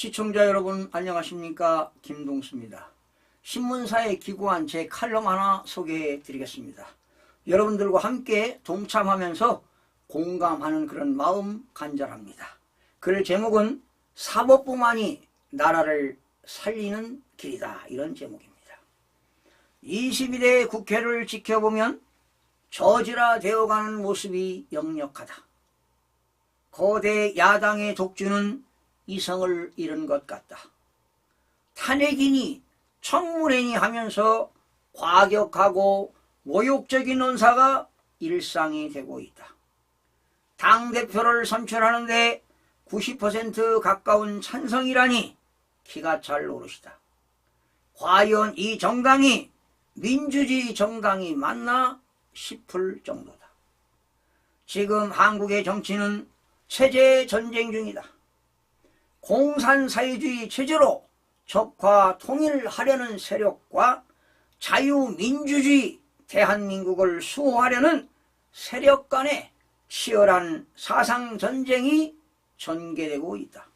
시청자 여러분 안녕하십니까? 김동수입니다. 신문사에 기고한 제 칼럼 하나 소개해 드리겠습니다. 여러분들과 함께 동참하면서 공감하는 그런 마음 간절합니다. 글 제목은 사법부만이 나라를 살리는 길이다, 이런 제목입니다. 22대 국회를 지켜보면 저지라 되어가는 모습이 역력하다. 거대 야당의 독주는 이성을 잃은 것 같다. 탄핵이니 청문회니 하면서 과격하고 모욕적인 논사가 일상이 되고 있다. 당대표를 선출하는데 90% 가까운 찬성이라니 기가 찰 노릇이다. 과연 이 정당이 민주주의 정당이 맞나 싶을 정도다. 지금 한국의 정치는 체제 전쟁 중이다. 공산사회주의 체제로 적화 통일하려는 세력과 자유민주주의 대한민국을 수호하려는 세력 간의 치열한 사상전쟁이 전개되고 있다.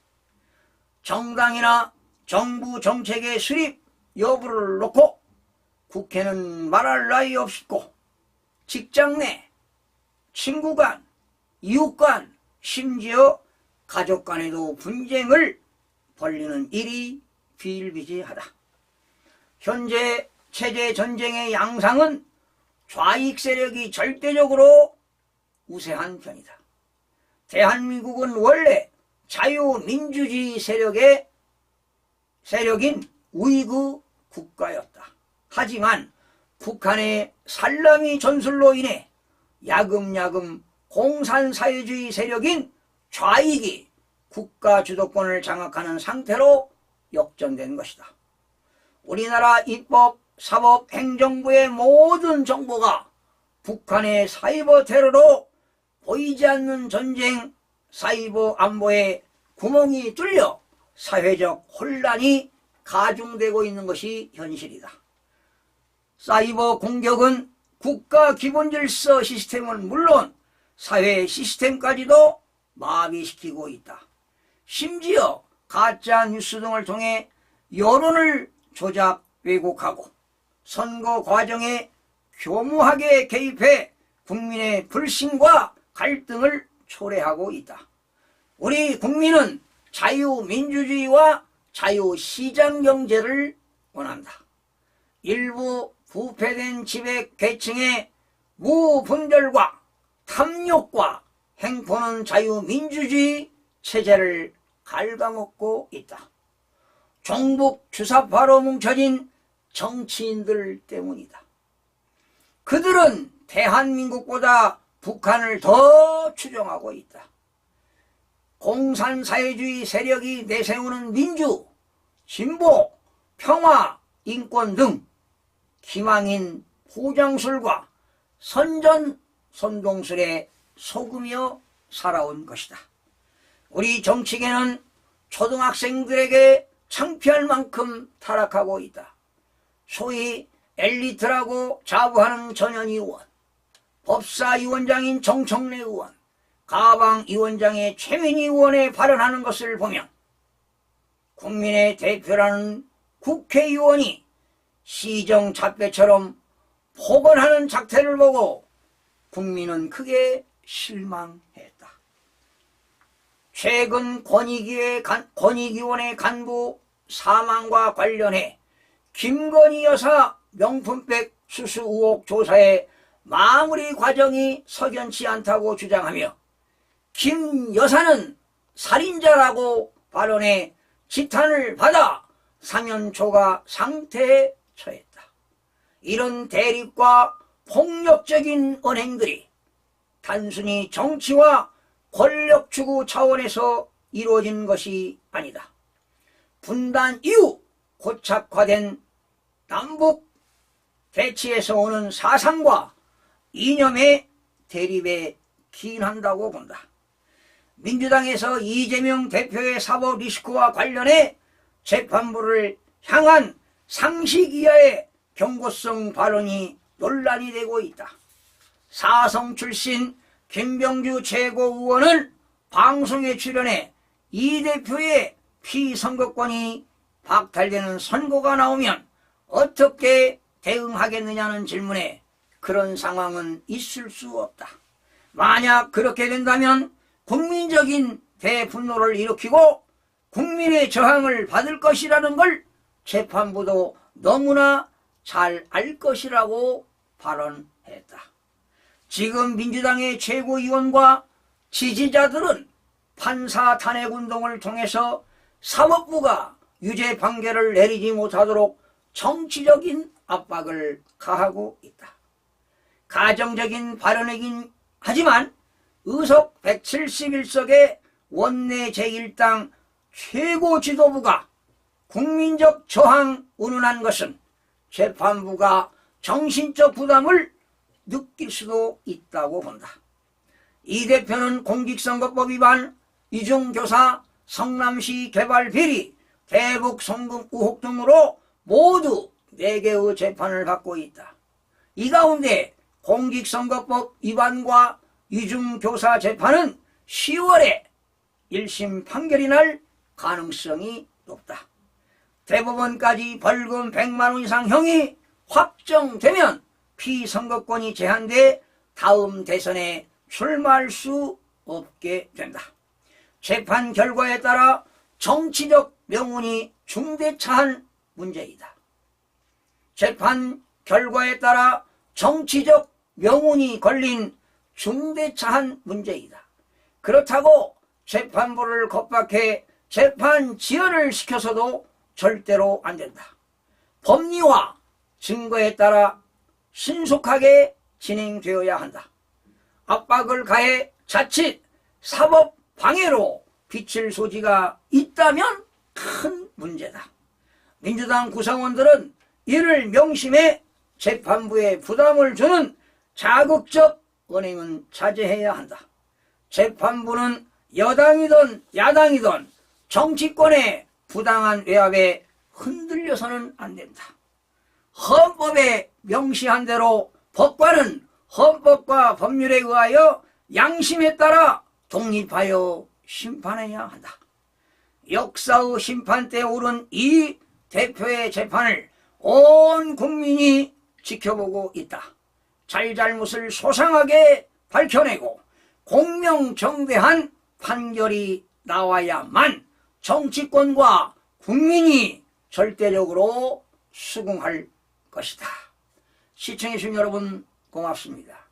정당이나 정부 정책의 수립 여부를 놓고 국회는 말할 나위 없고 직장 내, 친구 간, 이웃 간, 심지어 가족 간에도 분쟁을 벌이는 일이 비일비재하다. 현재 체제 전쟁의 양상은 좌익 세력이 절대적으로 우세한 편이다. 대한민국은 원래 자유민주주의 세력인 우익의 국가였다. 하지만 북한의 살라미 전술로 인해 야금야금 공산사회주의 세력인 좌익이 국가 주도권을 장악하는 상태로 역전된 것이다. 우리나라 입법, 사법, 행정부의 모든 정보가 북한의 사이버 테러로 보이지 않는 전쟁, 사이버 안보에 구멍이 뚫려 사회적 혼란이 가중되고 있는 것이 현실이다. 사이버 공격은 국가 기본질서 시스템은 물론 사회 시스템까지도 마비시키고 있다. 심지어 가짜 뉴스 등을 통해 여론을 조작 왜곡하고 선거 과정에 교묘하게 개입해 국민의 불신과 갈등을 초래하고 있다. 우리 국민은 자유민주주의와 자유시장경제를 원한다. 일부 부패된 지배 계층의 무분별과 탐욕과 행포는 자유민주주의 체제를 갉아먹고 있다. 종북 주사파로 뭉쳐진 정치인들 때문이다. 그들은 대한민국보다 북한을 더 추종하고 있다. 공산사회주의 세력이 내세우는 민주, 진보, 평화, 인권 등 기망인 포장술과 선전선동술에 속으며 살아온 것이다. 우리 정치계는 초등학생들에게 창피할 만큼 타락하고 있다. 소위 엘리트라고 자부하는 전현희 의원, 법사위원장인 정청래 의원, 가방위원장의 최민희 의원의 발언하는 것을 보면 국민의 대표라는 국회의원이 시정잡배처럼 폭언하는 작태를 보고 국민은 크게 실망했다. 최근 권익위원회 간부 사망과 관련해 김건희 여사 명품백 수수 의혹 조사의 마무리 과정이 석연치 않다고 주장하며 김 여사는 살인자라고 발언해 지탄을 받아 사면초가 상태에 처했다. 이런 대립과 폭력적인 언행들이 단순히 정치와 권력 추구 차원에서 이루어진 것이 아니다. 분단 이후 고착화된 남북 대치에서 오는 사상과 이념의 대립에 기인한다고 본다. 민주당에서 이재명 대표의 사법 리스크와 관련해 재판부를 향한 상식 이하의 경고성 발언이 논란이 되고 있다. 사성 출신 김병주 최고의원은 방송에 출연해 이 대표의 피선거권이 박탈되는 선고가 나오면 어떻게 대응하겠느냐는 질문에 그런 상황은 있을 수 없다. 만약 그렇게 된다면 국민적인 대분노를 일으키고 국민의 저항을 받을 것이라는 걸 재판부도 너무나 잘 알 것이라고 발언했다. 지금 민주당의 최고위원과 지지자들은 판사 탄핵운동을 통해서 사법부가 유죄 판결을 내리지 못하도록 정치적인 압박을 가하고 있다. 가정적인 발언이긴 하지만 의석 171석의 원내 제1당 최고 지도부가 국민적 저항 운운한 것은 재판부가 정신적 부담을 느낄 수도 있다고 본다. 이 대표는 공직선거법 위반, 이중교사, 성남시 개발 비리, 대북 송금 의혹 등으로 모두 4개의 재판을 받고 있다. 이 가운데 공직선거법 위반과 이중교사 재판은 10월에 1심 판결이 날 가능성이 높다. 대법원까지 벌금 100만 원 이상 형이 확정되면 피선거권이 제한돼 다음 대선에 출마할 수 없게 된다. 재판 결과에 따라 정치적 명운이 중대차한 문제이다. 재판 결과에 따라 정치적 명운이 걸린 중대차한 문제이다. 그렇다고 재판부를 겁박해 재판 지연을 시켜서도 절대로 안 된다. 법리와 증거에 따라 신속하게 진행되어야 한다. 압박을 가해 자칫 사법 방해로 비칠 소지가 있다면 큰 문제다. 민주당 구성원들은 이를 명심해 재판부에 부담을 주는 자극적 언행은 자제해야 한다. 재판부는 여당이든 야당이든 정치권의 부당한 외압에 흔들려서는 안 된다. 헌법에 명시한 대로 법관은 헌법과 법률에 의하여 양심에 따라 독립하여 심판해야 한다. 역사의 심판대에 오른 이 대표의 재판을 온 국민이 지켜보고 있다. 잘잘못을 소상하게 밝혀내고 공명정대한 판결이 나와야만 정치권과 국민이 절대적으로 수긍할 것이다. 시청해주신 여러분 고맙습니다.